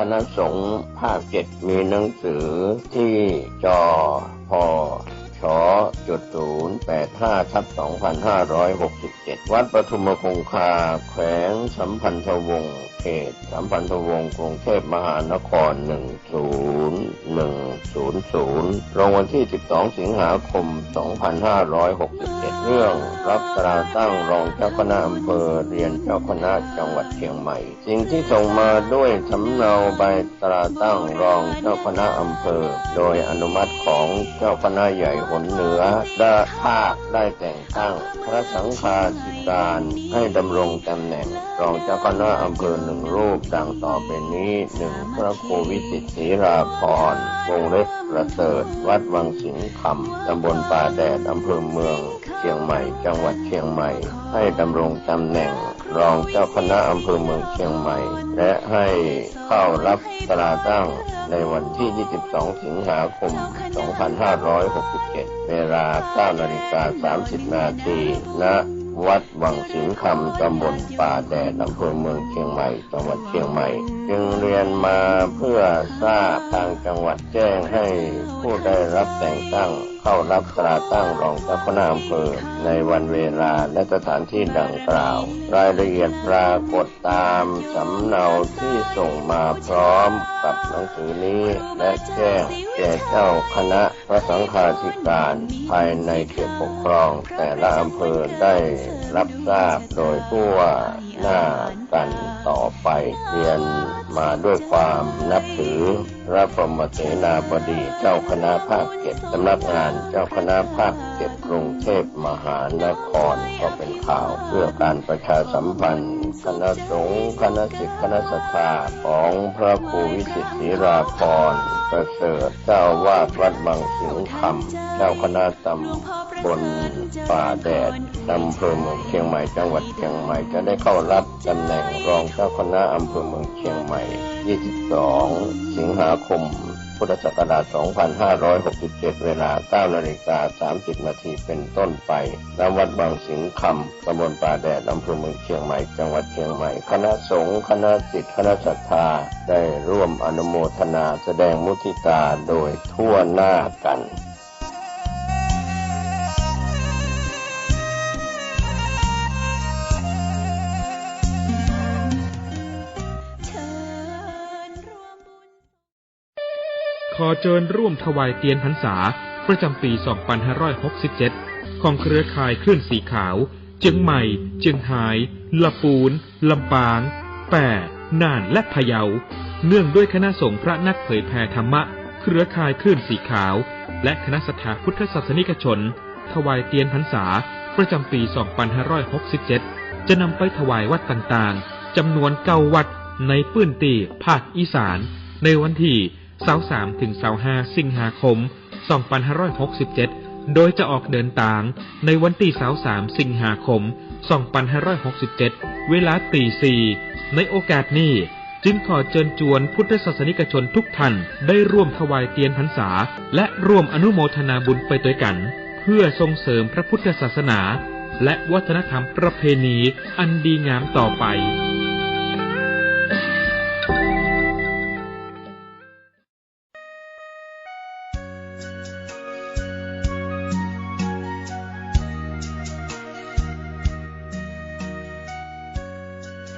คณะสงฆ์ภาค7มีหนังสือที่จพช.085/2567 วัดปทุมคงคาแขวงสัมพันธวงศ์เขตสัมพันธวงศ์กรุงเทพมหานคร10100ลงวันที่12สิงหาคม2567เรื่องรับตราตั้งรองเจ้าคณะอำเภอเรียนเจ้าคณะจังหวัดเชียงใหม่สิ่งที่ส่งมาด้วยสำเนาใบตราตั้งรองเจ้าคณะอำเภอโดยอนุมัติของเจ้าคณะใหญ่หนเหนือได้ภาคได้แต่งตั้งพระสังฆาธิการให้ดำรงตำแหน่งรองเจ้าคณะอำเภอ1รูปดังต่อไปนี้ 1. พระครูวิสิทธิศรีราภรณ์วงเล็บประเสริฐวัดวังสิงห์คำตำบลป่าแดดอำเภอเมืองเชียงใหม่จังหวัดเชียงใหม่ให้ดำรงตำแหน่งรองเจ้าคณะอำเภอเมืองเชียงใหม่และให้เข้ารับตราตั้งในวันที่22สิงหาคม2567เวลา 9:30 น.ณวัดวังสิงห์คำตำบลป่าแดดอำเภอเมืองเชียงใหม่จังหวัดเชียงใหม่จึงเรียนมาเพื่อทราบทางจังหวัดแจ้งให้ผู้ได้รับแต่งตั้งเข้ารับตราตั้งรองเจ้าคณะอำเภอในวันเวลาและสถานที่ดังกล่าวรายละเอียดปรากฏตามสำเนาที่ส่งมาพร้อมกับหนังสือนี้และแจ้งแก่เจ้าคณะพระสังฆาธิการภายในเขตปกครองแต่ละอำเภอได้รับทราบโดยทั่วหน้ากันต่อไปเรียนมาด้วยความนับถือพระพรหมเสนาบดีเจ้าคณะภาค7สำนักงานเจ้าคณะภาค7กรุงเทพมหานครก็เป็นข่าวเพื่อการประชาสัมพันธ์คณะสงฆ์คณะศิษย์คณะศรัทธาของพระครูวิสิทธิศรีราภรณ์ประเสริฐเจ้าวาดวัดบางสิงห์คำเจ้าคณะตำบลป่าแดดอำเภอเมืองเชียงใหม่จังหวัดเชียงใหม่จะได้เข้ารับตำแหน่งรองเจ้าคณะอำเภอเมืองเชียงใหม่22สิงหาคมพุทธศักราช2567เวลา 9:30 น.เป็นต้นไปณวัดบางสิงห์คำตำบลป่าแดดอำเภอเมืองเชียงใหม่จังหวัดเชียงใหม่คณะสงฆ์คณะศิษย์คณะศรัทธาได้ร่วมอนุโมทนาแสดงมุทิตาโดยทั่วหน้ากันขอเชิญร่วมถวายเทียนพรรษาประจำปี 2567 ของเครือข่ายคลื่นสีขาวเชียงใหม่เชียงรายลำพูนลำปางแปร่น่านและพะเยาเนื่องด้วยคณะสงฆ์พระนักเผยแผ่ธรรมะเครือข่ายคลื่นสีขาวและคณะศรัทธาพุทธศาสนิกชนถวายเทียนพรรษาประจำปี 2567 จะนำไปถวายวัดต่างๆจำนวน9วัดในพื้นที่ภาคอีสานในวันที่23 ถึง 25 สิงหาคม 2567 โดยจะออกเดินทางในวันที่23 สิงหาคม 2567 เวลาตี 4ในโอกาสนี้จึงขอเชิญชวนพุทธศาสนิกชนทุกท่านได้ร่วมถวายเทียนพรรษาและร่วมอนุโมทนาบุญไปด้วยกันเพื่อส่งเสริมพระพุทธศาสนาและวัฒนธรรมประเพณีอันดีงามต่อไป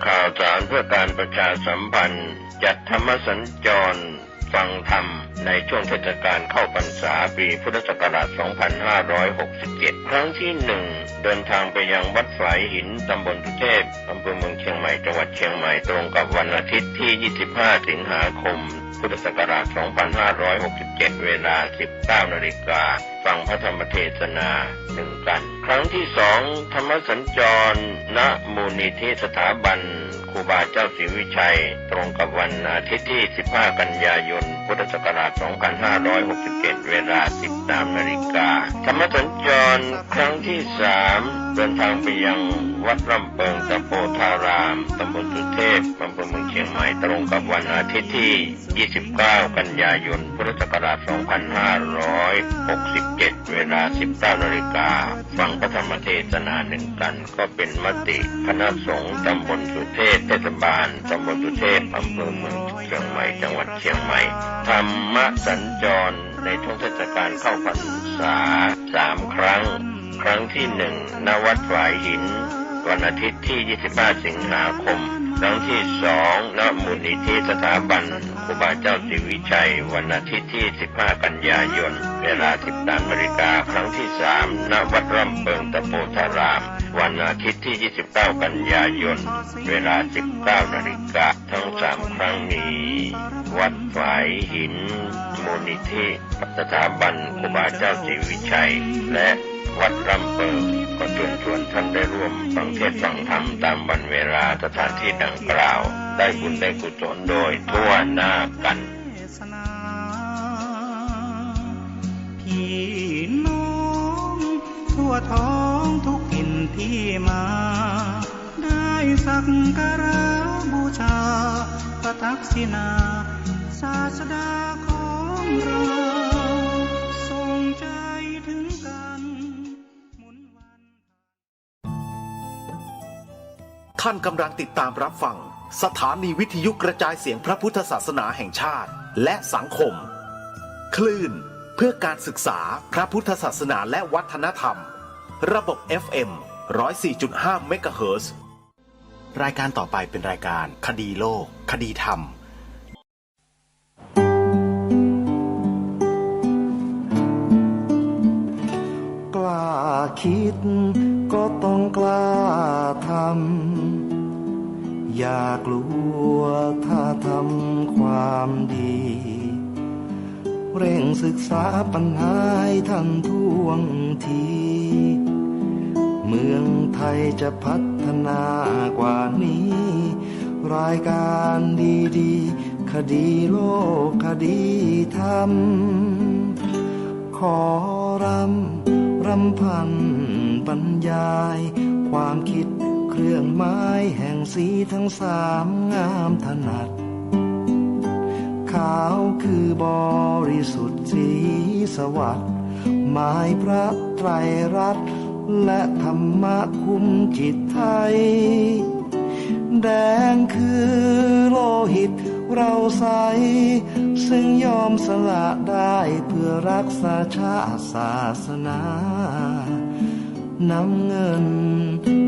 ข่าวสารเพื่อการประชาสัมพันธ์จัดธรรมสัญจรฟังธรรมในช่วงเทศกาลเข้าพรรษาปีพุทธศักราช 2567 ครั้งที่ 1 เดินทางไปยังวัดฝายหินตำบลสุเทพอำเภอเมืองเชียงใหม่จังหวัดเชียงใหม่ตรงกับวันอาทิตย์ที่ 25 สิงหาคม พุทธศักราช 2567 เวลา 19 นาฬิกาฟังพระธรรมเทศนา1 กันครั้งที่ 2 ธรรมสัญจรณมูลนิธิสถาบันครูบาเจ้าศรีวิชัยตรงกับวันอาทิตย์ที่ 15 กันยายน พุทธศักราช 2567 เวลา 13 นาฬิกาธรรมสัญจรครั้งที่ 3 เดินทางไปยังวัดลำเปิงตะโพธารามตำบลสุเทพอำเภอเมืองเชียงใหม่ตรงกับวันอาทิตย์ที่ 29 กันยายน พุทธศักราช 2567 เวลา 19 นาฬิกาฟังพระธรรมเทศนา1 กันก็เป็นมติคณะสงฆ์ตำบลสุเทพ เทศบาลตำบลสุเทพอำเภอเมืองเชียงใหม่จังหวัดเชียงใหม่ธรรมสัญจรในช่วงเทศกาลเข้าพรรษา3 ครั้งครั้งที่1ณวัดฝายหินวันอาทิตย์ที่25 สิงหาคมครั้งที่2ณมูลนิธิสถาบันครูบาเจ้าศรีวิชัยวันอาทิตย์ที่15 กันยายนเวลา 13 นาฬิกาครั้งที่3ณวัดร่ำเปิงตะโพธารามวันอาทิตย์ที่29 กันยายนเวลา 19 นาฬิกาทั้ง3 ครั้งนี้วัดฝายหินมูลนิธิสถาบันครูบาเจ้าศรีวิชัยและวัดร่ำเปิงก็เชิญชวนท่านได้ร่วมฟังเทศน์ฟังธรรมตามวันเวลาสถานที่ดังกล่าวได้บุญได้กุศลโดยทั่วหน้ากันพี่น้องทั่วท้องทุกถิ่นที่มาได้สักการะบูชาพระทักษิณาศาสดาของเราทรงใจถึงกันหมุนวันท่านกำลังติดตามรับฟังสถานีวิทยุกระจายเสียงพระพุทธศาสนาแห่งชาติและสังคมคลื่นเพื่อการศึกษาพระพุทธศาสนาและวัฒนธรรมระบบ FM 104.5 เมกะเฮิรตซ์รายการต่อไปเป็นรายการคดีโลกคดีธรรมกล้าคิดก็ต้องกล้าทำอย่ากลัวถ้าทำความดีเร่งศึกษาปัญหาให้ทันท่วงทีเมืองไทยจะพัฒนากว่านี้รายการดีๆคดีโลกคดีธรรมขอรำพันบรรยายความคิดเครื่องไม้แห่งสีทั้ง3งามถนัดขาวคือบริสุทธิ์สีสวัสดิ์หมายพระไตรรัตน์และธรรมะคุ้มจิตไทยแดงคือโลหิตเราใสซึ่งยอมสละได้เพื่อรักษาชาติศาสนาน้ำเงิน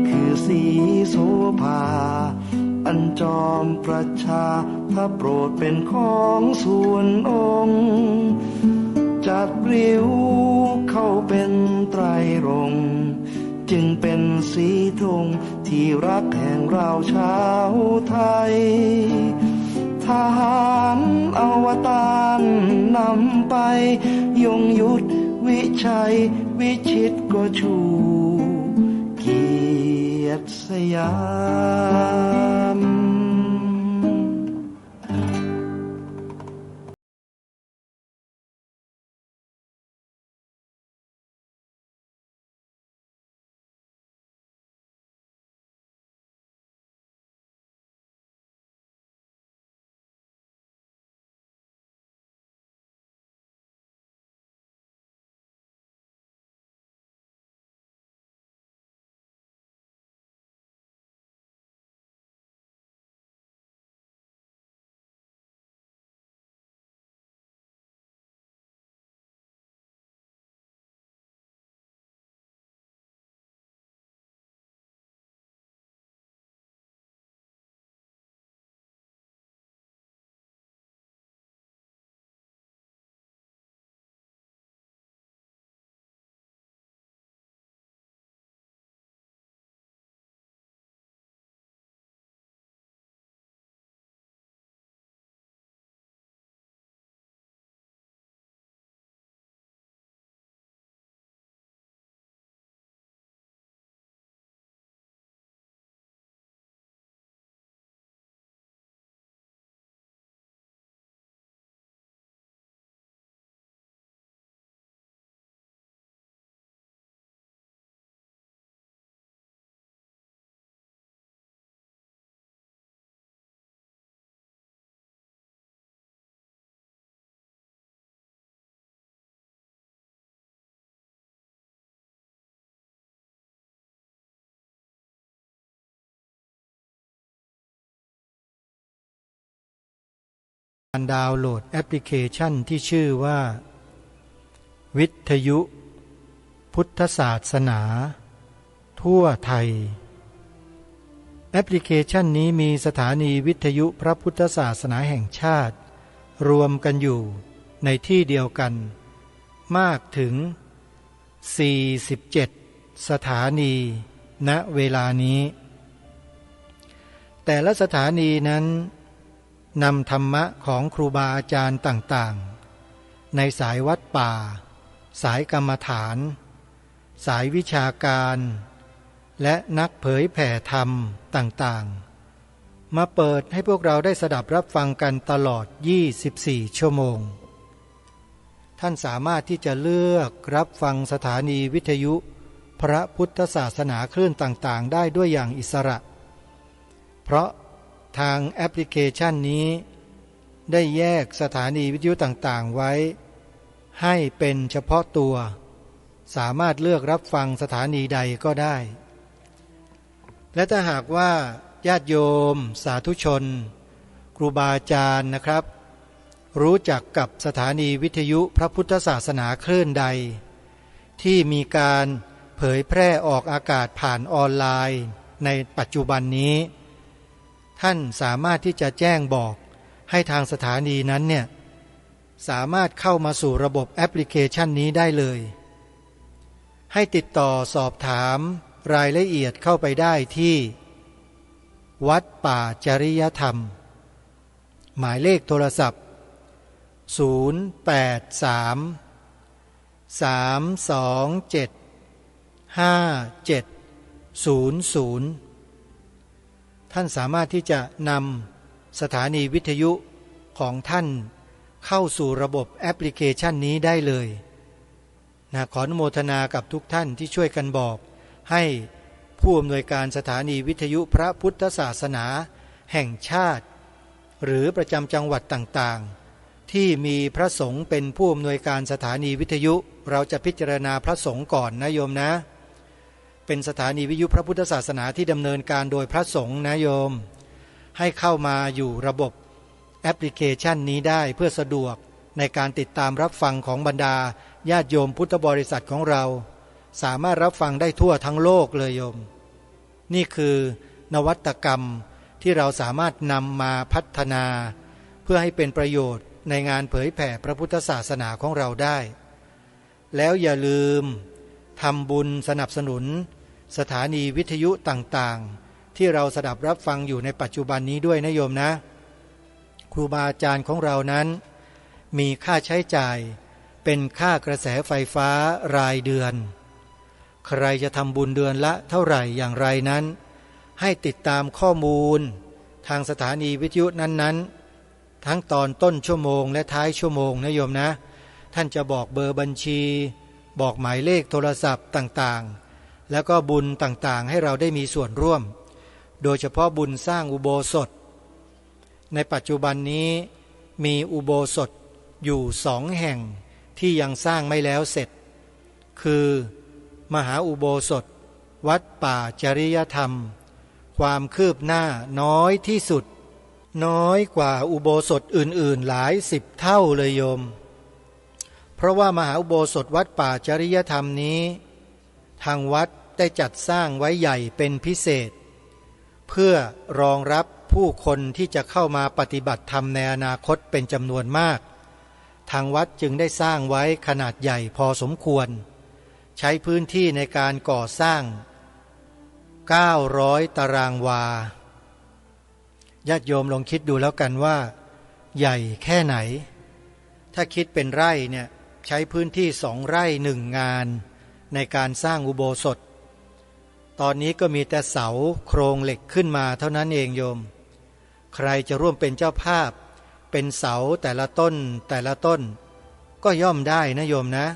คือสีโสภาอันจอมประชาถ้าโปรดเป็นของส่วนองค์จัดริ้วเข้าเป็นไตรรงค์จึงเป็นสีธงที่รักแห่งเราชาวไทยทหารอวตารนำไปยงยุทธวิชัยวิชิตก็ชูเกียรติสยาม ดาวน์โหลดแอปพลิเคชันที่ชื่อว่าวิทยุพุทธศาสนาทั่วไทยแอปพลิเคชันนี้มีสถานีวิทยุพระพุทธศาสนาแห่งชาติรวมกันอยู่ในที่เดียวกันมากถึง47สถานีณเวลานี้แต่ละสถานีนั้นนำธรรมะของครูบาอาจารย์ต่างๆในสายวัดป่าสายกรรมฐานสายวิชาการและนักเผยแผ่ธรรมต่างๆมาเปิดให้พวกเราได้สดับรับฟังกันตลอด24ชั่วโมงท่านสามารถที่จะเลือกรับฟังสถานีวิทยุพระพุทธศาสนาคลื่นต่างๆได้ด้วยอย่างอิสระเพราะทางแอปพลิเคชันนี้ได้แยกสถานีวิทยุต่างๆไว้ให้เป็นเฉพาะตัวสามารถเลือกรับฟังสถานีใดก็ได้และถ้าหากว่าญาติโยมสาธุชนครูบาอาจารย์นะครับรู้จักกับสถานีวิทยุพระพุทธศาสนาคลื่นใดที่มีการเผยแพร่ออกอากาศผ่านออนไลน์ในปัจจุบันนี้ท่านสามารถที่จะแจ้งบอกให้ทางสถานีนั้นเนี่ยสามารถเข้ามาสู่ระบบแอปพลิเคชันนี้ได้เลยให้ติดต่อสอบถามรายละเอียดเข้าไปได้ที่วัดป่าจริยธรรมหมายเลขโทรศัพท์083 327 5700ท่านสามารถที่จะนำสถานีวิทยุของท่านเข้าสู่ระบบแอปพลิเคชันนี้ได้เลยขออนุโมทนากับทุกท่านที่ช่วยกันบอกให้ผู้อำนวยการสถานีวิทยุพระพุทธศาสนาแห่งชาติหรือประจำจังหวัดต่างๆที่มีพระสงฆ์เป็นผู้อำนวยการสถานีวิทยุเราจะพิจารณาพระสงฆ์ก่อนนะโยมนะเป็นสถานีวิทยุพระพุทธศาสนาที่ดำเนินการโดยพระสงฆ์นะโยมให้เข้ามาอยู่ระบบแอปพลิเคชันนี้ได้เพื่อสะดวกในการติดตามรับฟังของบรรดาญาติโยมพุทธบริษัทของเราสามารถรับฟังได้ทั่วทั้งโลกเลยโยมนี่คือนวัตกรรมที่เราสามารถนำมาพัฒนาเพื่อให้เป็นประโยชน์ในงานเผยแผ่พระพุทธศาสนาของเราได้แล้วอย่าลืมทำบุญสนับสนุนสถานีวิทยุต่างๆที่เราสดับรับฟังอยู่ในปัจจุบันนี้ด้วยนะโยมนะครูบาอาจารย์ของเรานั้นมีค่าใช้จ่ายเป็นค่ากระแสไฟฟ้ารายเดือนใครจะทำบุญเดือนละเท่าไหร่อย่างไรนั้นให้ติดตามข้อมูลทางสถานีวิทยุนั้นๆทั้งตอนต้นชั่วโมงและท้ายชั่วโมงนะโยมนะท่านจะบอกเบอร์บัญชีบอกหมายเลขโทรศัพท์ต่างๆแล้วก็บุญต่างๆให้เราได้มีส่วนร่วมโดยเฉพาะบุญสร้างอุโบสถในปัจจุบันนี้มีอุโบสถอยู่2 แห่งที่ยังสร้างไม่แล้วเสร็จคือมหาอุโบสถวัดป่าจริยธรรมความคืบหน้าน้อยที่สุดน้อยกว่าอุโบสถอื่นๆหลาย10 เท่าเลยโยมเพราะว่ามหาอุโบสถวัดป่าจริยธรรมนี้ทางวัดได้จัดสร้างไว้ใหญ่เป็นพิเศษเพื่อรองรับผู้คนที่จะเข้ามาปฏิบัติธรรมในอนาคตเป็นจำนวนมากทางวัดจึงได้สร้างไว้ขนาดใหญ่พอสมควรใช้พื้นที่ในการก่อสร้าง900 ตารางวาญาติโยมลองคิดดูแล้วกันว่าใหญ่แค่ไหนถ้าคิดเป็นไร่เนี่ยใช้พื้นที่2 ไร่1 งานในการสร้างอุโบสถตอนนี้ก็มีแต่เสาโครงเหล็กขึ้นมาเท่านั้นเองโยมใครจะร่วมเป็นเจ้าภาพเป็นเสาแต่ละต้นแต่ละต้นก็ย่อมได้นะโยมนะ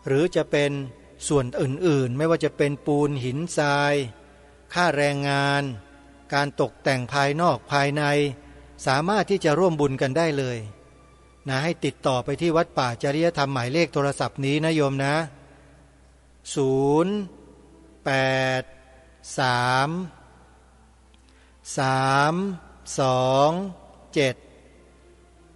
หรือจะเป็นส่วนอื่นๆไม่ว่าจะเป็นปูนหินทรายค่าแรงงานการตกแต่งภายนอกภายในสามารถที่จะร่วมบุญกันได้เลยนะให้ติดต่อไปที่วัดป่าจริยธรรมหมายเลขโทรศัพท์นี้นะโยมนะ083 327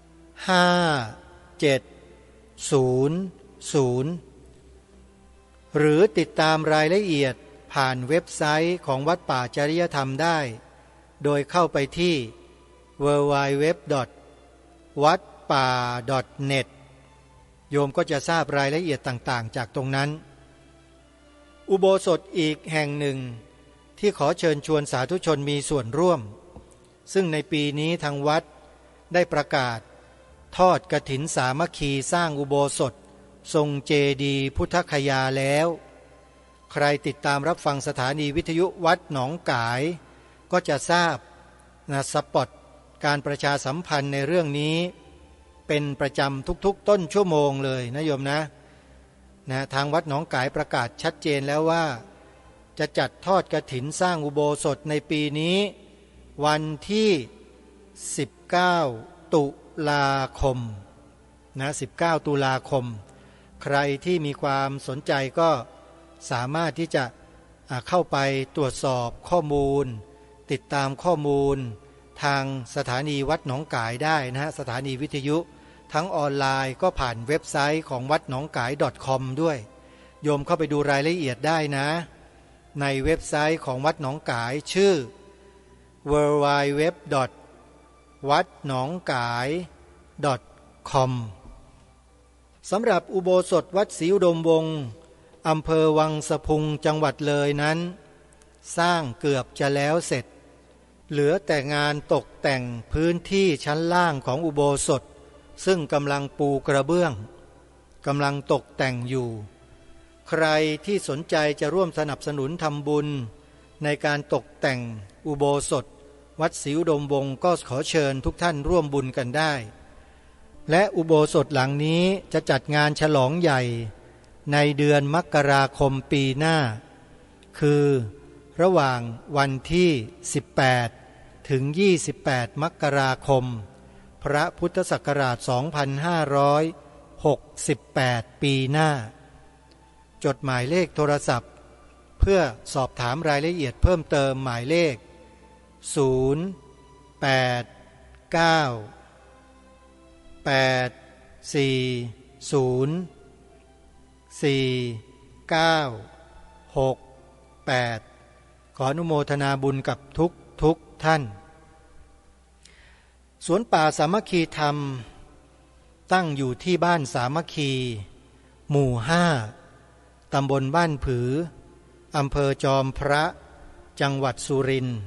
หรือติดตามรายละเอียดผ่านเว็บไซต์ของวัดป่าจริยธรรมได้โดยเข้าไปที่ www.wadpa.net โยมก็จะทราบรายละเอียดต่างๆจากตรงนั้นอุโบสถอีกแห่งหนึ่งที่ขอเชิญชวนสาธุชนมีส่วนร่วมซึ่งในปีนี้ทางวัดได้ประกาศทอดกฐินสามัคคีสร้างอุโบสถทรงเจดีย์พุทธคยาแล้วใครติดตามรับฟังสถานีวิทยุวัดหนองกายก็จะทราบสปอตการประชาสัมพันธ์ในเรื่องนี้เป็นประจำทุกๆต้นชั่วโมงเลยนะโยมนะทางวัดหนองกายประกาศชัดเจนแล้วว่าจะจัดทอดกฐินสร้างอุโบสถในปีนี้วันที่19ตุลาคม19ตุลาคมใครที่มีความสนใจก็สามารถที่จะเข้าไปตรวจสอบข้อมูลติดตามข้อมูลทางสถานีวัดหนองกายได้นะสถานีวิทยุทั้งออนไลน์ก็ผ่านเว็บไซต์ของวัดหนองกาย .com ด้วยโยมเข้าไปดูรายละเอียดได้นะในเว็บไซต์ของวัดหนองกายชื่อ www.wadnongkai.com สำหรับอุโบสถวัดศรีอุดมวงศ์อำเภอวังสะพุงจังหวัดเลยนั้นสร้างเกือบจะแล้วเสร็จเหลือแต่งานตกแต่งพื้นที่ชั้นล่างของอุโบสถซึ่งกำลังปูกระเบื้องกำลังตกแต่งอยู่ใครที่สนใจจะร่วมสนับสนุนทำบุญในการตกแต่งอุโบสถวัดศรีอุดมวงศ์ก็ขอเชิญทุกท่านร่วมบุญกันได้และอุโบสถหลังนี้จะจัดงานฉลองใหญ่ในเดือนมกราคมปีหน้าคือระหว่างวันที่18ถึง28มกราคมพระพุทธศักราช2568ปีหน้าจดหมายเลขโทรศัพท์เพื่อสอบถามรายละเอียดเพิ่มเติมหมายเลขขออนุโมทนาบุญกับทุกท่านสวนป่าสามัคคีธรรมตั้งอยู่ที่บ้านสามัคคีหมู่5ตำบลบ้านผืออำเภอจอมพระจังหวัดสุรินทร์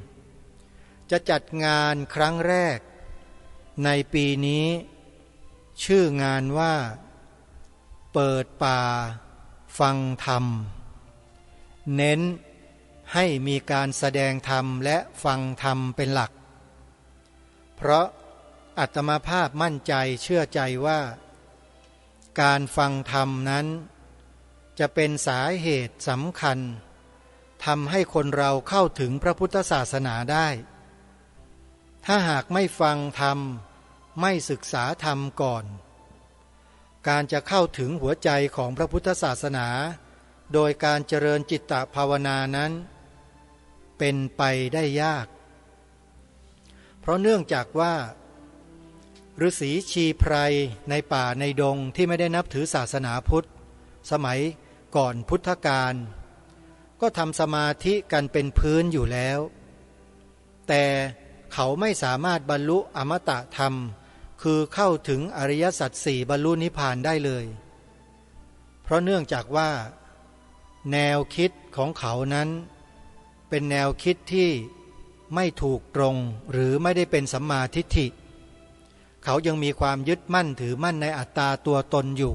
จะจัดงานครั้งแรกในปีนี้ชื่องานว่าเปิดป่าฟังธรรมเน้นให้มีการแสดงธรรมและฟังธรรมเป็นหลักเพราะอาตมาภาพมั่นใจเชื่อใจว่าการฟังธรรมนั้นจะเป็นสาเหตุสำคัญทำให้คนเราเข้าถึงพระพุทธศาสนาได้ถ้าหากไม่ฟังธรรมไม่ศึกษาธรรมก่อนการจะเข้าถึงหัวใจของพระพุทธศาสนาโดยการเจริญจิตตภาวนานั้นเป็นไปได้ยากเพราะเนื่องจากว่าฤาษีชีไพรในป่าในดงที่ไม่ได้นับถือศาสนาพุทธสมัยก่อนพุทธกาลก็ทำสมาธิกันเป็นพื้นอยู่แล้วแต่เขาไม่สามารถบรรลุอมตะธรรมคือเข้าถึงอริยสัจสี่บรรลุนิพพานได้เลยเพราะเนื่องจากว่าแนวคิดของเขานั้นเป็นแนวคิดที่ไม่ถูกตรงหรือไม่ได้เป็นสัมมาทิฏฐิเขายังมีความยึดมั่นถือมั่นในอัตตาตัวตนอยู่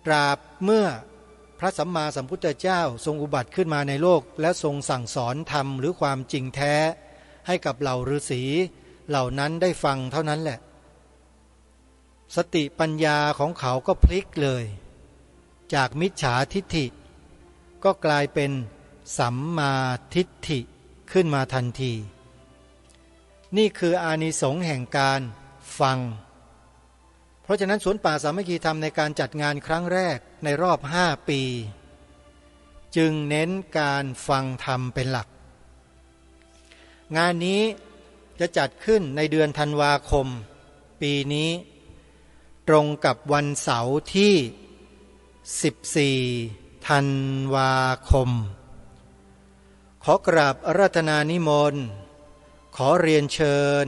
ตราบเมื่อพระสัมมาสัมพุทธเจ้าทรงอุบัติขึ้นมาในโลกและทรงสั่งสอนธรรมหรือความจริงแท้ให้กับเหล่าฤาษีเหล่านั้นได้ฟังเท่านั้นแหละสติปัญญาของเขาก็พลิกเลยจากมิจฉาทิฏฐิก็กลายเป็นสัมมาทิฏฐิขึ้นมาทันทีนี่คืออานิสงส์แห่งการฟังเพราะฉะนั้นสวนป่าสามัคคีธรรมในการจัดงานครั้งแรกในรอบ5 ปีจึงเน้นการฟังธรรมเป็นหลักงานนี้จะจัดขึ้นในเดือนธันวาคม ปีนี้ตรงกับวันเสาร์ที่14ธันวาคมขอกราบอาราธนานิมนต์ขอเรียนเชิญ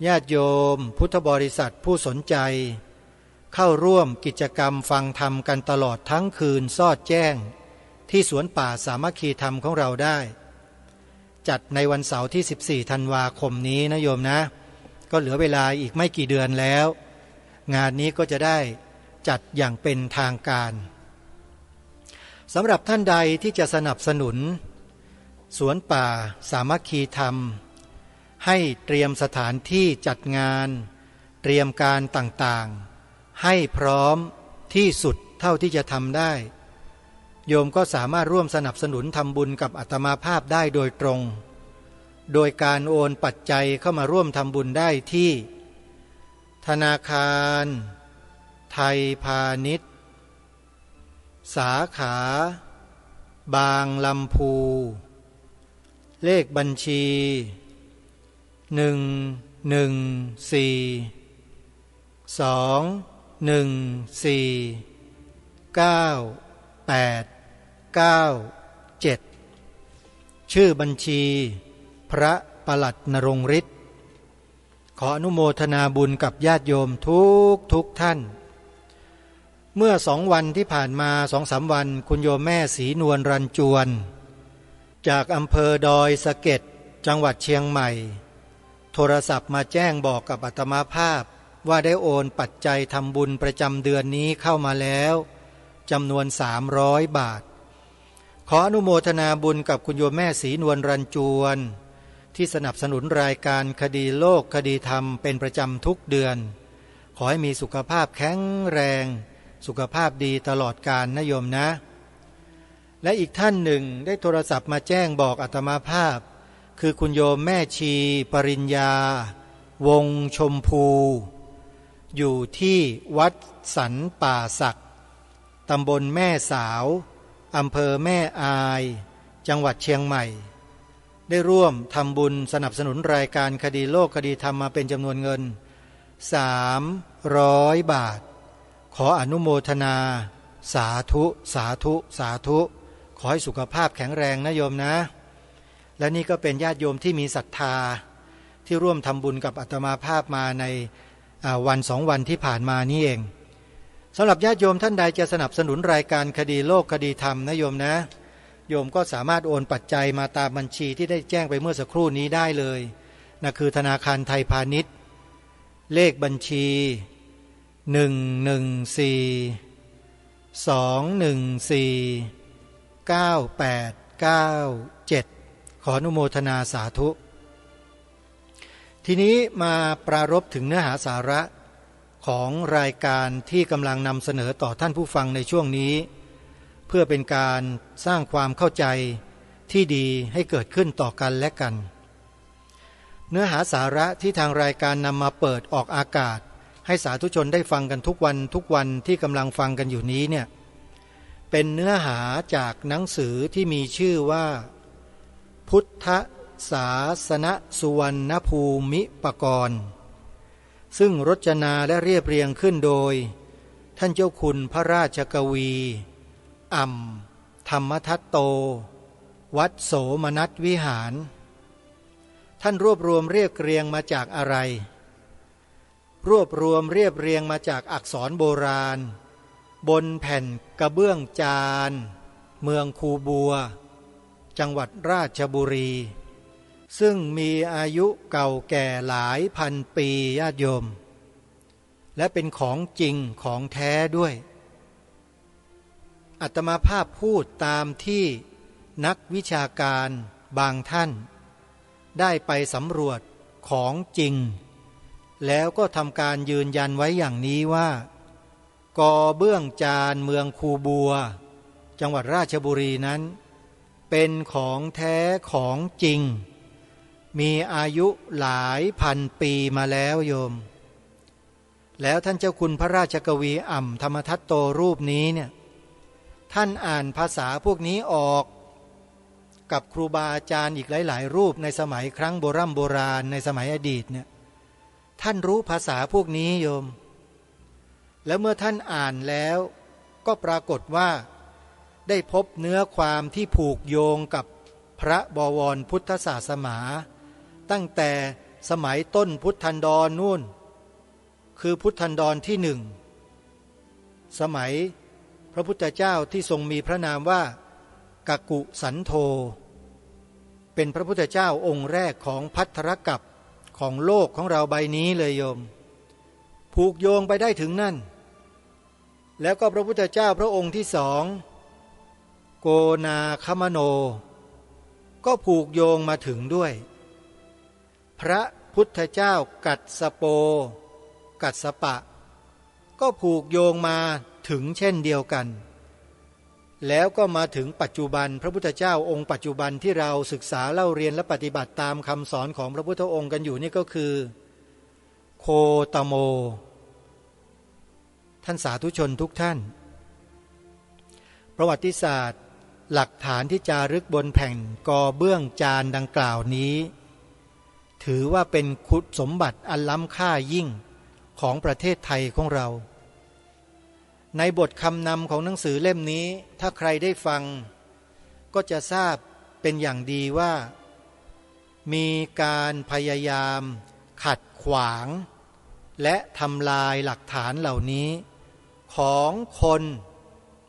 ญาติโยมพุทธบริษัทผู้สนใจเข้าร่วมกิจกรรมฟังธรรมกันตลอดทั้งคืนสอดแจ้งที่สวนป่าสามัคคีธรรมของเราได้จัดในวันเสาร์ที่14ธันวาคมนี้นะโยมนะก็เหลือเวลาอีกไม่กี่เดือนแล้วงานนี้ก็จะได้จัดอย่างเป็นทางการสำหรับท่านใดที่จะสนับสนุนสวนป่าสามัคคีธรรมให้เตรียมสถานที่จัดงานเตรียมการต่างๆให้พร้อมที่สุดเท่าที่จะทำได้โยมก็สามารถร่วมสนับสนุนทำบุญกับอาตมาภาพได้โดยตรงโดยการโอนปัจจัยเข้ามาร่วมทำบุญได้ที่ธนาคารไทยพาณิชย์สาขาบางลำพูเลขบัญชี11421949897ชื่อบัญชีพระปลัดนรงฤทธิ์ขออนุโมทนาบุญกับญาติโยมทุกท่านเมื่อ2 วันที่ผ่านมา2-3 วันคุณโยมแม่ศรีนวลรันจวนจากอำเภอดอยสะเก็ดจังหวัดเชียงใหม่โทรศัพท์มาแจ้งบอกกับอาตมาภาพว่าได้โอนปัจจัยทำบุญประจำเดือนนี้เข้ามาแล้วจำนวน300 บาทขออนุโมทนาบุญกับคุณโยมแม่ศรีนวลรันจวนที่สนับสนุนรายการคดีโลกคดีธรรมเป็นประจำทุกเดือนขอให้มีสุขภาพแข็งแรงสุขภาพดีตลอดกาลนะโยมนะและอีกท่านหนึ่งได้โทรศัพท์มาแจ้งบอกอาตมาภาพคือคุณโยมแม่ชีปริญญาวงชมพูอยู่ที่วัดสันป่าศักตำบลแม่สาวอำเภอแม่อายจังหวัดเชียงใหม่ได้ร่วมทำบุญสนับสนุนรายการคดีโลกคดีธรรมมาเป็นจำนวนเงิน300 บาทขออนุโมทนาสาธุสาธุสาธุขอให้สุขภาพแข็งแรงนะโยมนะและนี่ก็เป็นญาติโยมที่มีศรัทธาที่ร่วมทำบุญกับอาตมาภาพมาในวัน2 วันที่ผ่านมานี่เองสำหรับญาติโยมท่านใดจะสนับสนุนรายการคดีโลกคดีธรรมนะโยมนะโยมก็สามารถโอนปัจจัยมาตามบัญชีที่ได้แจ้งไปเมื่อสักครู่นี้ได้เลยนั่นคือธนาคารไทยพาณิชย์เลขบัญชี1142142149897ขออนุโมทนาสาธุทีนี้มาปรารภถึงเนื้อหาสาระของรายการที่กำลังนำเสนอต่อท่านผู้ฟังในช่วงนี้เพื่อเป็นการสร้างความเข้าใจที่ดีให้เกิดขึ้นต่อกันและกันเนื้อหาสาระที่ทางรายการนำมาเปิดออกอากาศให้สาธุชนได้ฟังกันทุกวันที่กำลังฟังกันอยู่นี้เนี่ยเป็นเนื้อหาจากหนังสือที่มีชื่อว่าพุทธศาสนสุวรรณภูมิปกรณ์ซึ่งรจนาและเรียบเรียงขึ้นโดยท่านเจ้าคุณพระราชกวีอ่ำธรรมทัตโตวัดโสมนัสวิหารท่านรวบรวมเรียบเรียงมาจากอะไรรวบรวมเรียบเรียงมาจากอักษรโบราณบนแผ่นกระเบื้องจานเมืองคูบัวจังหวัดราชบุรีซึ่งมีอายุเก่าแก่หลายพันปีญาติโยมและเป็นของจริงของแท้ด้วยอาตมาภาพพูดตามที่นักวิชาการบางท่านได้ไปสำรวจของจริงแล้วก็ทำการยืนยันไว้อย่างนี้ว่ากอเบื้องจานเมืองคูบัวจังหวัดราชบุรีนั้นเป็นของแท้ของจริงมีอายุหลายพันปีมาแล้วโยมแล้วท่านเจ้าคุณพระราชกวีอ่ำธรรมทัตโตรูปนี้เนี่ยท่านอ่านภาษาพวกนี้ออกกับครูบาอาจารย์อีกหลายๆรูปในสมัยครั้งโบราณในสมัยอดีตเนี่ย ท่านรู้ภาษาพวกนี้โยมแล้วเมื่อท่านอ่านแล้วก็ปรากฏว่าได้พบเนื้อความที่ผูกโยงกับพระบวรพุทธศาสนาตั้งแต่สมัยต้นพุทธันดรนู่นคือพุทธันดรที่หนึ่งสมัยพระพุทธเจ้าที่ทรงมีพระนามว่ากักุสันโธเป็นพระพุทธเจ้าองค์แรกของภัทรกัปของโลกของเราใบนี้เลยโยมผูกโยงไปได้ถึงนั่นแล้วก็พระพุทธเจ้าพระองค์ที่สองโกนาคมโนก็ผูกโยงมาถึงด้วยพระพุทธเจ้ากัสสโปกัสสปะก็ผูกโยงมาถึงเช่นเดียวกันแล้วก็มาถึงปัจจุบันพระพุทธเจ้าองค์ปัจจุบันที่เราศึกษาเล่าเรียนและปฏิบัติตามคำสอนของพระพุทธองค์กันอยู่นี่ก็คือโคตโมท่านสาธุชนทุกท่านประวัติศาสตร์หลักฐานที่จารึกบนแผ่นกอเบื้องจานดังกล่าวนี้ถือว่าเป็นคุณสมบัติอันล้ำค่ายิ่งของประเทศไทยของเราในบทคำนำของหนังสือเล่มนี้ถ้าใครได้ฟังก็จะทราบเป็นอย่างดีว่ามีการพยายามขัดขวางและทำลายหลักฐานเหล่านี้ของคน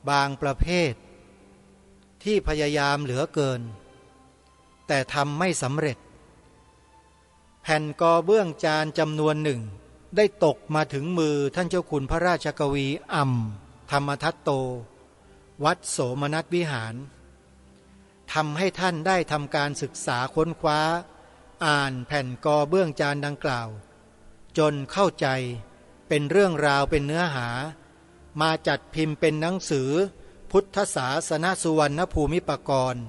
บางประเภทที่พยายามเหลือเกินแต่ทำไม่สำเร็จแผ่นกอเบื้องจานจำนวนหนึ่งได้ตกมาถึงมือท่านเจ้าคุณพระราชกวีอ่ำธรรมทัตโตวัดโสมนัสวิหารทำให้ท่านได้ทำการศึกษาค้นคว้าอ่านแผ่นกอเบื้องจานดังกล่าวจนเข้าใจเป็นเรื่องราวเป็นเนื้อหามาจัดพิมพ์เป็นหนังสือพุทธศาสนสุวรรณภูมิปกรณ์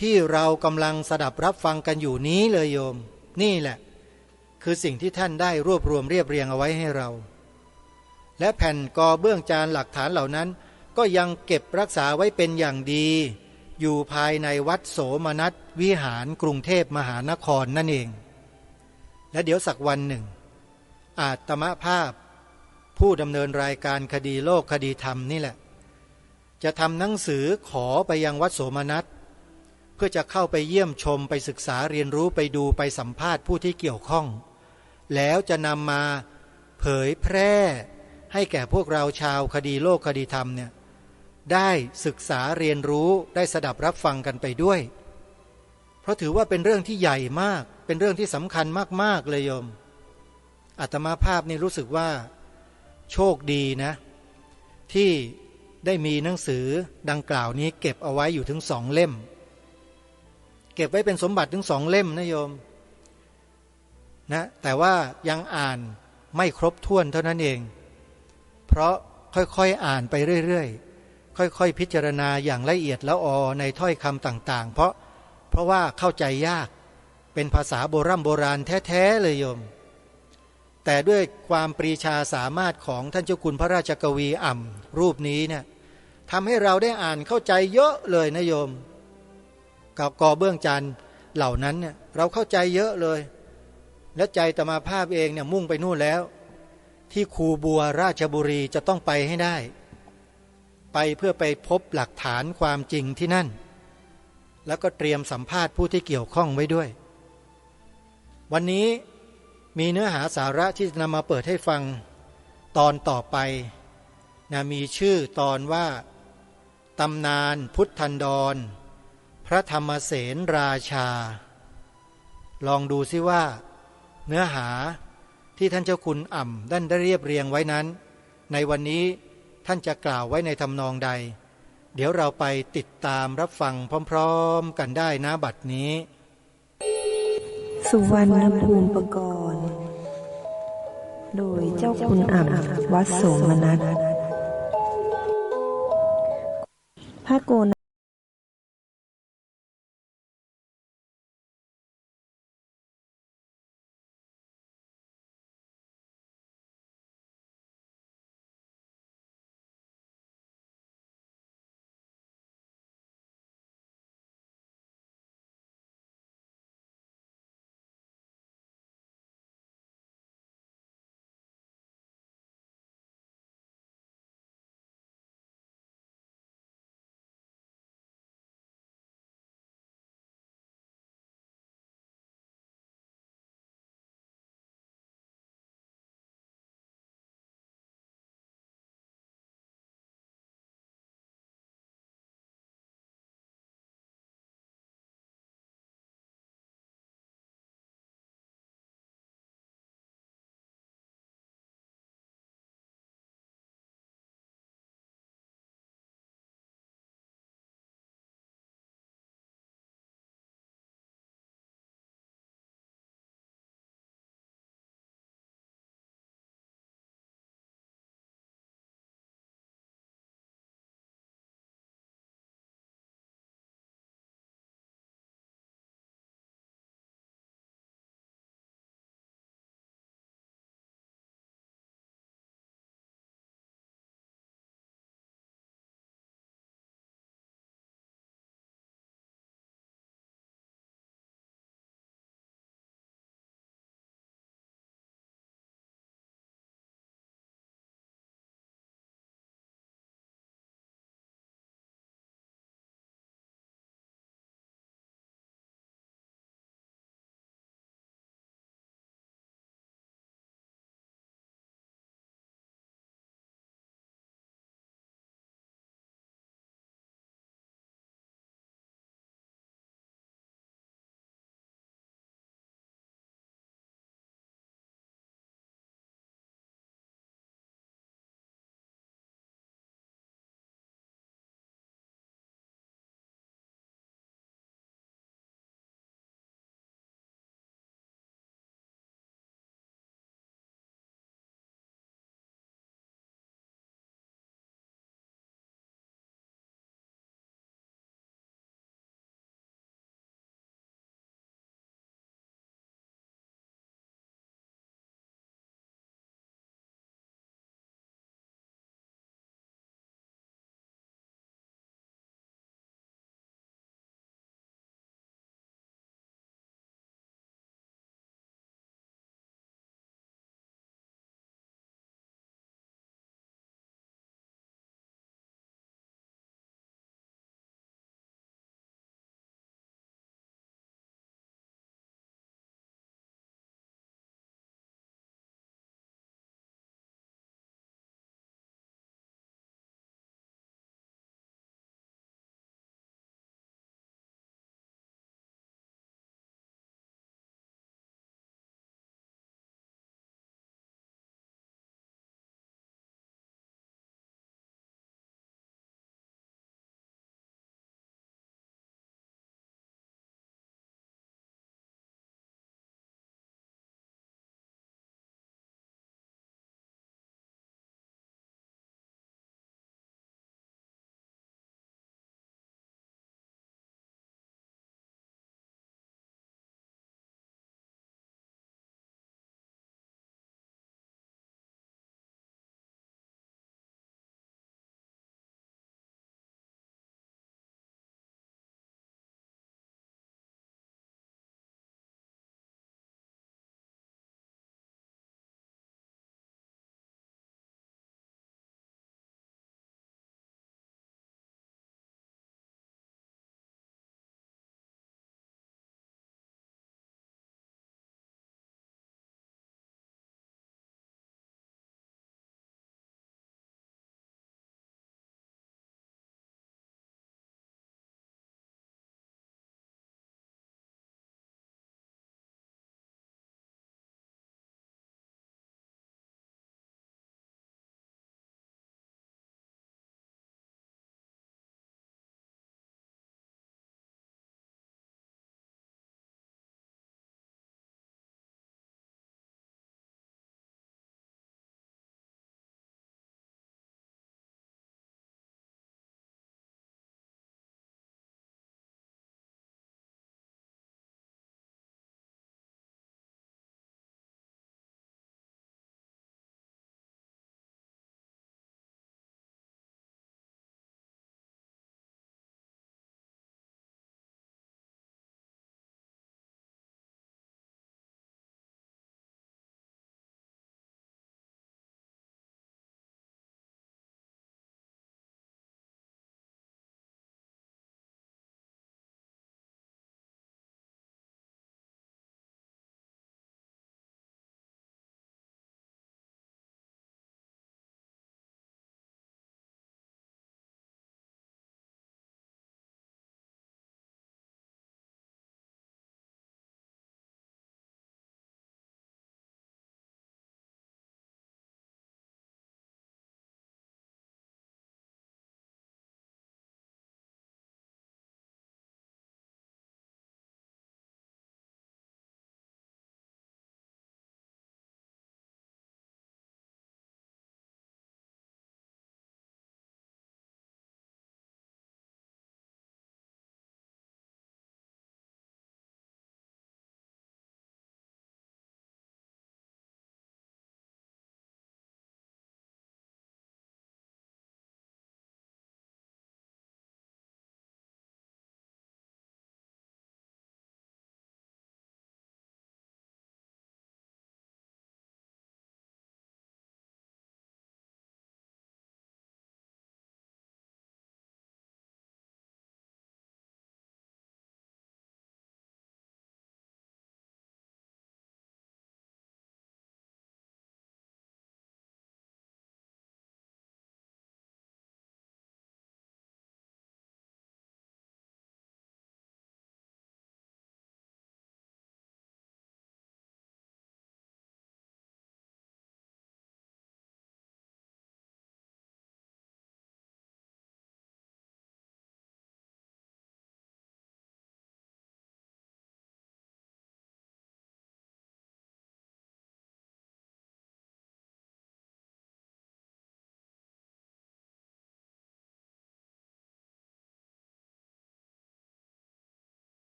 ที่เรากำลังสดับรับฟังกันอยู่นี้เลยโยมนี่แหละคือสิ่งที่ท่านได้รวบรวมเรียบเรียงเอาไว้ให้เราและแผ่นกอเบื้องจานหลักฐานเหล่านั้นก็ยังเก็บรักษาไว้เป็นอย่างดีอยู่ภายในวัดโสมนัสวิหารกรุงเทพมหานครนั่นเองและเดี๋ยวสักวันหนึ่งอาตมภาพผู้ดำเนินรายการคดีโลกคดีธรรมนี่แหละจะทำหนังสือขอไปยังวัดโสมนัสเพื่อจะเข้าไปเยี่ยมชมไปศึกษาเรียนรู้ไปดูไปสัมภาษณ์ผู้ที่เกี่ยวข้องแล้วจะนำมาเผยแพร่ให้แก่พวกเราชาวคดีโลกคดีธรรมเนี่ยได้ศึกษาเรียนรู้ได้สดับรับฟังกันไปด้วยเพราะถือว่าเป็นเรื่องที่ใหญ่มากเป็นเรื่องที่สำคัญมากๆเลยโยมอาตมาภาพนี่รู้สึกว่าโชคดีนะที่ได้มีหนังสือดังกล่าวนี้เก็บเอาไว้อยู่ถึง2 เล่มเก็บไว้เป็นสมบัติถึง2 เล่มนะโยมนะแต่ว่ายังอ่านไม่ครบถ้วนเท่านั้นเองเพราะค่อยๆอ่านไปเรื่อยๆค่อยๆพิจารณาอย่างละเอียดละออในถ้อยคำต่างๆเพราะว่าเข้าใจยากเป็นภาษาโบราณแท้ๆเลยโยมแต่ด้วยความปรีชาสามารถของท่านเจ้าคุณพระราชกวีอ่ำรูปนี้เนี่ยทำให้เราได้อ่านเข้าใจเยอะเลยนะโยมกอเบื้องจานเหล่านั้นเนี่ยเราเข้าใจเยอะเลยและใจอาตมาภาพเองเนี่ยมุ่งไปนู่นแล้วที่คูบัวราชบุรีจะต้องไปให้ได้ไปเพื่อไปพบหลักฐานความจริงที่นั่นแล้วก็เตรียมสัมภาษณ์ผู้ที่เกี่ยวข้องไว้ด้วยวันนี้มีเนื้อหาสาระที่จะนำมาเปิดให้ฟังตอนต่อไปนะมีชื่อตอนว่าตำนานพุทธันดรพระธรรมเสนราชาลองดูซิว่าเนื้อหาที่ท่านเจ้าคุณอ่ำได้เรียบเรียงไว้นั้นในวันนี้ท่านจะกล่าวไว้ในทำนองใดเดี๋ยวเราไปติดตามรับฟังพร้อมๆกันได้นะบัดนี้สุวรรณภูมิปกรณ์โดยเจ้าคุณอ่ำวัดโสมนัสพระโกน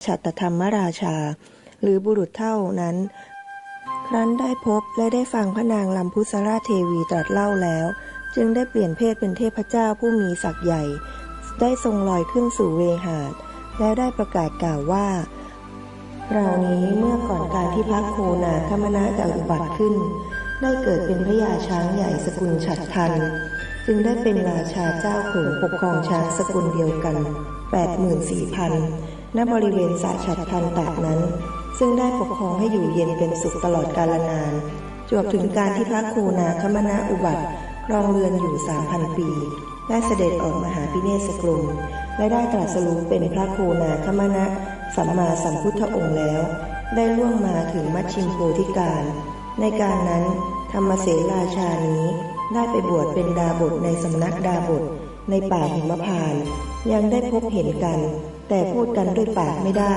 ฉัตรธรรมราชาหรือบุรุษเท่านั้นครั้นได้พบและได้ฟังพระนางลำพุสราเทวีตรัสเล่าแล้วจึงได้เปลี่ยนเพศเป็นเทพเจ้าผู้มีศักย์ใหญ่ได้ทรงลอยขึ้นสู่เวหาสแล้วได้ประกาศกล่าวว่าเรานี้เมื่อก่อนการที่พระโคนาคมนะจะอุบัติขึ้นได้เกิดเป็นพระยาช้างใหญ่สกุลฉัตรทันจึงได้เป็นราชาเจ้าโขงปกครองช้างสกุลเดียวกัน 84,000 ณ บริเวณสระฉัตรทันตะนั้นซึ่งได้ปกครองให้อยู่เย็นเป็นสุขตลอดกาลนานจวบถึงการที่พระโคนาคมนะอุบัติครองเรือนอยู่ 3,000 ปีได้เสด็จออกมหาพิเนศกรุงและได้ตรัสรู้เป็นพระโคนาคมนะสัมมาสัมพุทธองค์แล้วได้ล่วงมาถึงมัชชิมโพธิการในการนั้นธรรมเสราชานี้ได้ไปบวชเป็นดาบสในสำนักดาบสในป่าหิมพานต์ยังได้พบเห็นกันแต่พูดกันด้วยปากไม่ได้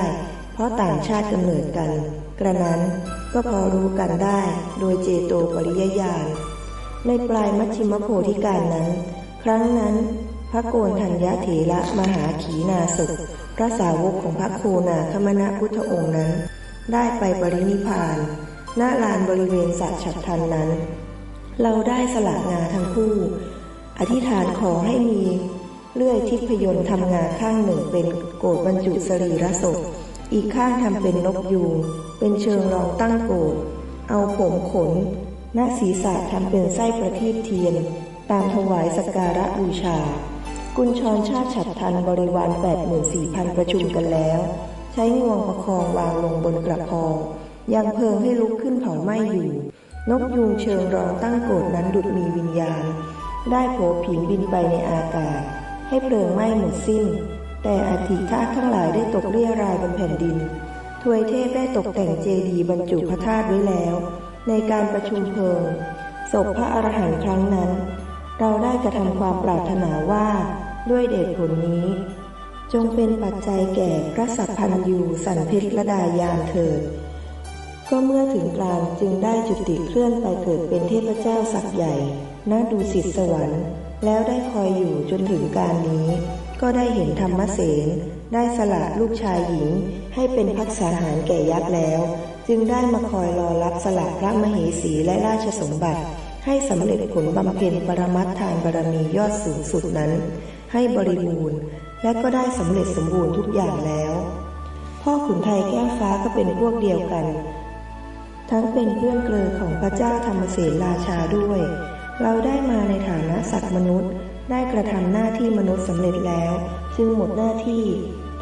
เพราะต่างชาติกำเนิดกันกระนั้นก็พอรู้กันได้โดยเจโตปริยญาณในปลายมัชชิมโพธิการนั้นครั้งนั้นพระโกณฑัญญเถระมหาขีณาสพพระสาวกของพระโคนาคมนะพุทธองค์นั้นได้ไปปรินิพพานณลานบริเวณสระฉัตรทันนั้นเราได้สละงาทั้งคู่อธิษฐานขอให้มีเลื่อยทิพยนต์ทำงาข้างหนึ่งเป็นโกฐบรรจุสรีระศพอีกข้างทำเป็นนกยูงเป็นเชิงรองตั้งโกฐเอาผมขนณศีรษะทำเป็นไส้ประทีปเทียนตามถวายสักการะบูชากุญชรชาติฉัตรทันบริวาร 84,000 ประชุมกันแล้วใช้งวงประคองวางลงบนกระพองยังเพลิงให้ลุกขึ้นเผาไหม้อยู่นกยูงเชิงรองตั้งโกฐนั้นดุจมีวิญญาณได้โผผินบินไปในอากาศให้เพลิงไหม้หมดสิ้นแต่อธิธาตุทั้งหลายได้ตกเรี่ยรายบนแผ่นดินทวยเทพได้ตกแต่งเจดีย์บรรจุพระธาตุไว้แล้วในการประชุมเพลิงศพพระอรหันต์ครั้งนั้นเราได้กระทำความปรารถนาว่าด้วยเดชผลนี้จงเป็นปัจจัยแก่พระสัพพันยูสันเพชรดายานเถิดก็เมื่อถึงกลางจึงได้จุติเคลื่อนไปเกิดเป็นเทพเจ้าศักย์ใหญ่ณดุสิตสวรรค์แล้วได้คอยอยู่จนถึงการนี้ก็ได้เห็นธรรมเสนได้สละลูกชายหญิงให้เป็นภักษาหารแก่ยักษ์แล้วจึงได้มาคอยรอรับสละพระมเหสีและราชสมบัติให้สำเร็จผลบำเพ็ญปรมัตถทานบารมียอดสูงสุดนั้นให้บริบูรณ์และก็ได้สำเร็จสมบูรณ์ทุกอย่างแล้วพ่อขุนไทยแก้วฟ้าก็เป็นพวกเดียวกันทั้งเป็นเพื่อนเกลอของพระเจ้าธรรมเสนราชาด้วยเราได้มาในฐานะสัตว์มนุษย์ได้กระทำหน้าที่มนุษย์สำเร็จแล้วจึงหมดหน้าที่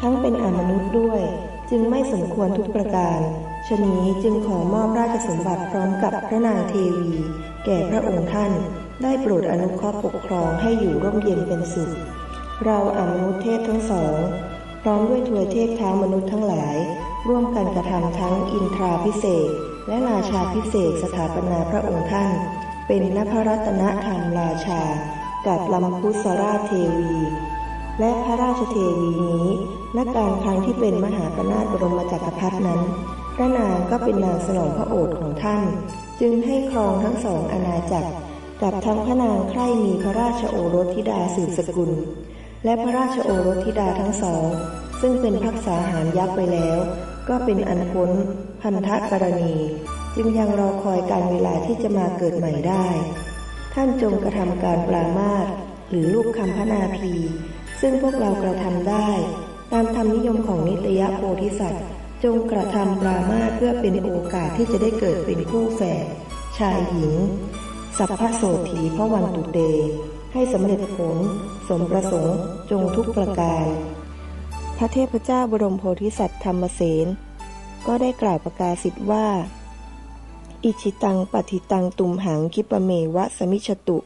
ทั้งเป็นอมนุษย์ด้วยจึงไม่สมควรทุกประการฉะนี้จึงขอมอบราชสมบัติพร้อมกับพระนางเทวีแก่พระองค์ท่านได้โปรดอนุเคราะห์ปกครองให้อยู่ร่มเย็นเป็นสุขเราอมนุษย์เทพทั้งสองพร้อมด้วยทวยเทพเท้ามนุษย์ทั้งหลายร่วมกันกระทำทั้งอินทราพิเศษกและราชาพิเศษกสถาปนาพระองค์ท่านเป็นนพรัตนธรรมราชากับลำพุสราชเทวีและพระราชเทวีนี้ณการครั้งที่เป็นมหาปนาถบรมจักรพรรดินั้นพระนางก็เป็นนางสนองพระโอษฐ์ของท่านจึงให้ครองทั้งสองอาณาจักรกับทั้งพระนางใคร่มีพระราชโอรสธิดาสืบสกุลและพระราชโอรสธิดาทั้งสองซึ่งเป็นภักษาหารยักษ์ไปแล้วก็เป็นอันพ้นพันธกรณีจึงยังรอคอยการเวลาที่จะมาเกิดใหม่ได้ท่านจงกระทำการปรามาสหรือลูกคำพระนาภีซึ่งพวกเรากระทำได้ตามธรรมนิยมของนิตยโพธิสัตว์จงกระทำปรามาสเพื่อเป็นโอกาสที่จะได้เกิดเป็นคู่แฝดชายหญิงสัพพโสถีพระวันตุเตให้สำเร็จผลสมประสงค์จงทุกประการพระเทพเจ้าบรมโพธิสัตว์ธรรมเสนก็ได้กล่าวประกาศสิทธิ์ว่าอิชิตังปฏิตังตุมหังคิปะเมวะสมิชตุ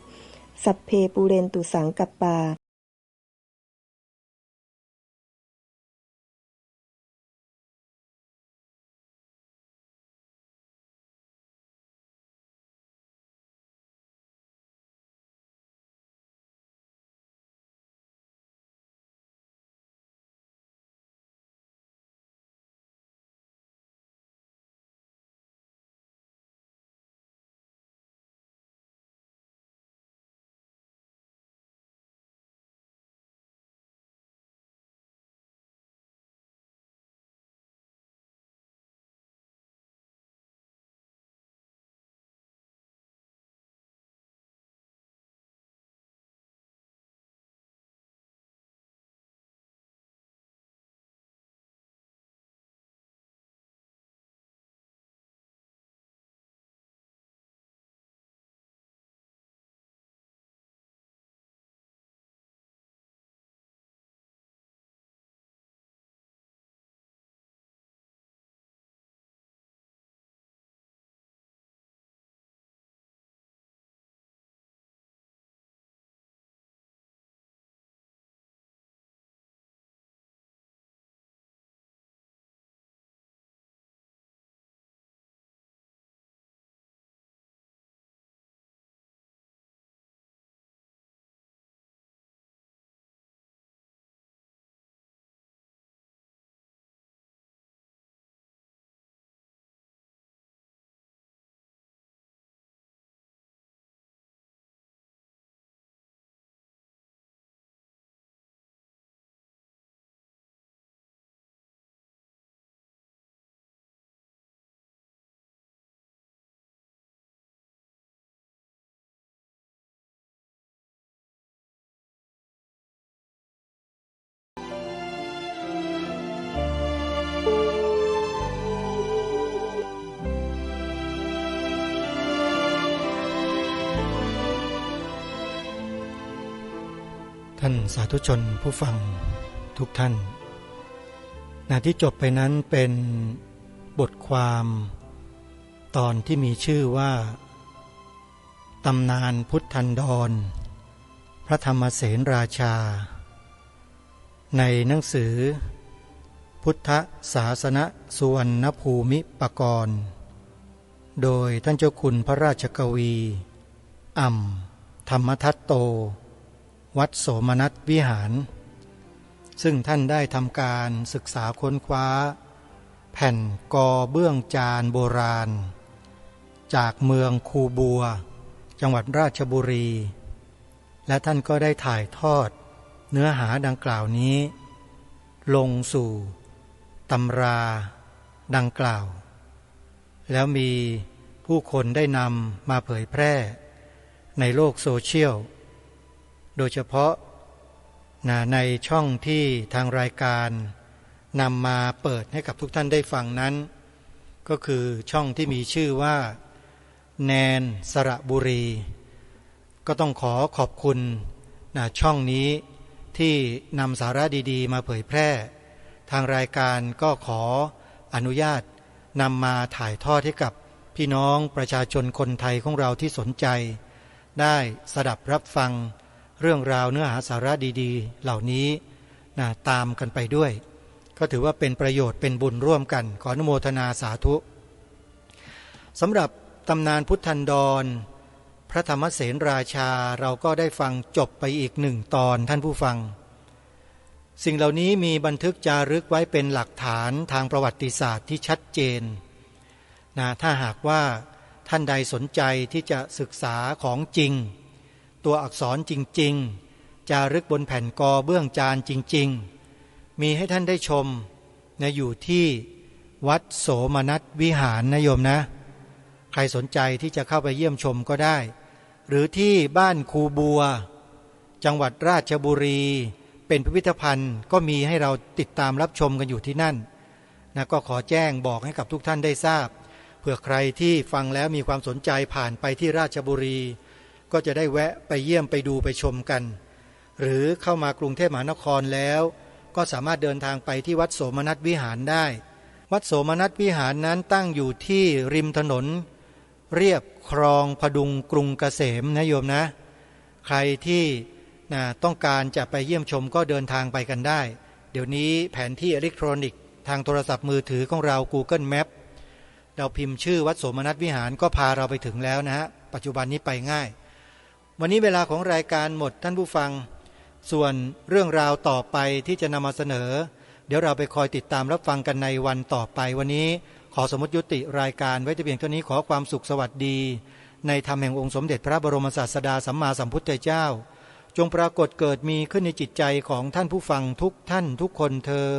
สัพเพปุเรนตุสังกัปปา ท่านสาธุชนผู้ฟังทุกท่านที่จบไปนั้นเป็นบทความตอนที่มีชื่อว่าตำนานพุทธันดรพระธรรมเสนราชาในหนังสือพุทธศาสนสุวรรณภูมิปกรณ์โดยท่านเจ้าคุณพระราชกวีอ่ำธรรมทัตโตวัดโสมนัสวิหารซึ่งท่านได้ทำการศึกษาค้นคว้าแผ่นกอเบื้องจานโบราณจากเมืองคูบัวจังหวัดราชบุรีและท่านก็ได้ถ่ายทอดเนื้อหาดังกล่าวนี้ลงสู่ตำราดังกล่าวแล้วมีผู้คนได้นำมาเผยแพร่ในโลกโซเชียลโดยเฉพาะในช่องที่ทางรายการนำมาเปิดให้กับทุกท่านได้ฟังนั้นก็คือช่องที่มีชื่อว่าแนนสระบุรีก็ต้องขอขอบคุณช่องนี้ที่นำสาระดีๆมาเผยแพร่ทางรายการก็ขออนุญาตนำมาถ่ายทอดให้กับพี่น้องประชาชนคนไทยของเราที่สนใจได้สดับรับฟังเรื่องราวเนื้อหาสาระดีๆเหล่านี้ตามกันไปด้วยก็ถือว่าเป็นประโยชน์เป็นบุญร่วมกันขออนุโมทนาสาธุสำหรับตำนานพุทธันดรพระธรรมเสนราชาเราก็ได้ฟังจบไปอีกหนึ่งตอนท่านผู้ฟังสิ่งเหล่านี้มีบันทึกจารึกไว้เป็นหลักฐานทางประวัติศาสตร์ที่ชัดเจนถ้าหากว่าท่านใดสนใจที่จะศึกษาของจริงตัวอักษรจริงๆจารึกบนแผ่นกอเบื้องจานจริงๆมีให้ท่านได้ชมอยู่ที่วัดโสมนัสวิหารนะโยมนะใครสนใจที่จะเข้าไปเยี่ยมชมก็ได้หรือที่บ้านคูบัวจังหวัดราชบุรีเป็นพิพิธภัณฑ์ก็มีให้เราติดตามรับชมกันอยู่ที่นั่นก็ขอแจ้งบอกให้กับทุกท่านได้ทราบเผื่อใครที่ฟังแล้วมีความสนใจผ่านไปที่ราชบุรีก็จะได้แวะไปเยี่ยมไปดูไปชมกันหรือเข้ามากรุงเทพมหานครแล้วก็สามารถเดินทางไปที่วัดโสมนัสวิหารได้วัดโสมนัสวิหารนั้นตั้งอยู่ที่ริมถนนเรียบคลองพดุงกรุงเกษมนะโยมนะใครที่ต้องการจะไปเยี่ยมชมก็เดินทางไปกันได้เดี๋ยวนี้แผนที่อิเล็กทรอนิกส์ทางโทรศัพท์มือถือของเรา Google Map เราพิมพ์ชื่อวัดโสมนัสวิหารก็พาเราไปถึงแล้วนะฮะปัจจุบันนี้ไปง่ายวันนี้เวลาของรายการหมดท่านผู้ฟังส่วนเรื่องราวต่อไปที่จะนำมาเสนอเดี๋ยวเราไปคอยติดตามรับฟังกันในวันต่อไปวันนี้ขอสมมติยุติรายการไว้แต่เพียงเท่านี้ขอความสุขสวัสดีในธรรมแห่งองค์สมเด็จพระบรมศาสดาสัมมาสัมพุทธเจ้าจงปรากฏเกิดมีขึ้นในจิตใจของท่านผู้ฟังทุกท่านทุกคนเทอญ